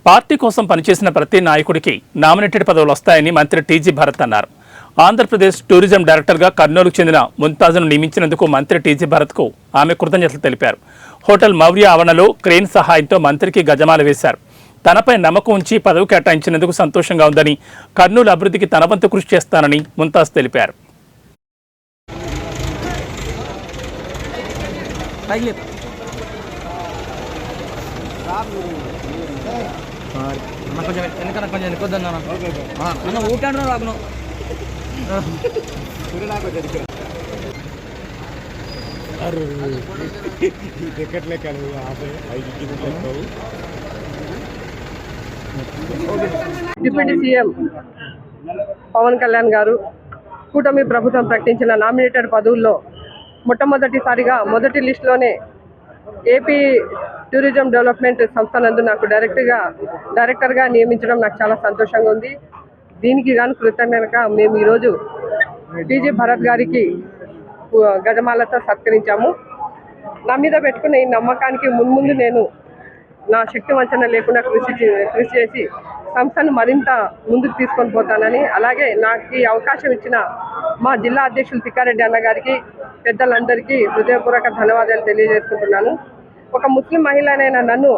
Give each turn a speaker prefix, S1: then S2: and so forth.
S1: Party కోసం పనిచేసిన ప్రతి నాయకుడికి నామినేటెడ్ పదవులు వస్తాయని మంత్రి టీజీ భరత్ అన్నారు. ఆంధ్రప్రదేశ్ టూరిజం డైరెక్టర్గా కర్నూలుకు చెందిన ముంతాజ్ను నియమించినందుకు మంత్రి టీజీ భరత్కు ఆమె కృతజ్ఞతలు తెలిపారు. హోటల్ మౌర్య ఆవరణలో క్రేన్ సహాయంతో మంత్రికి గజమాల వేశారు. తనపై నమ్మకం ఉంచి పదవి కేటాయించినందుకు సంతోషంగా ఉందని, కర్నూలు అభివృద్ధికి తన వంతు కృషి చేస్తానని ముంతాజ్ తెలిపారు.
S2: డిప్యూటీ సీఎం పవన్ కళ్యాణ్ గారు కూటమి ప్రభుత్వం ప్రకటించిన నామినేటెడ్ పదవుల్లో మొట్టమొదటిసారిగా మొదటి లిస్టులోనే ఏపీ టూరిజం డెవలప్మెంట్ సంస్థ నందు నాకు డైరెక్టర్గా నియమించడం నాకు చాలా సంతోషంగా ఉంది. దీనికి గాను కృతజ్ఞతగా మేము ఈరోజు టీజీ భరత్ గారికి గజమాలతో సత్కరించాము. నా మీద పెట్టుకున్న ఈ నమ్మకానికి మున్ముందు నేను నా శక్తి వంచన లేకుండా కృషి చేసి సంస్థను మరింత ముందుకు తీసుకొని పోతానని, అలాగే నాకు ఈ అవకాశం ఇచ్చిన మా జిల్లా అధ్యక్షులు తిక్కారెడ్డి అన్న గారికి, పెద్దలందరికీ హృదయపూర్వక ధన్యవాదాలు తెలియజేసుకుంటున్నాను. ఒక ముస్లిం మహిళనైన నన్ను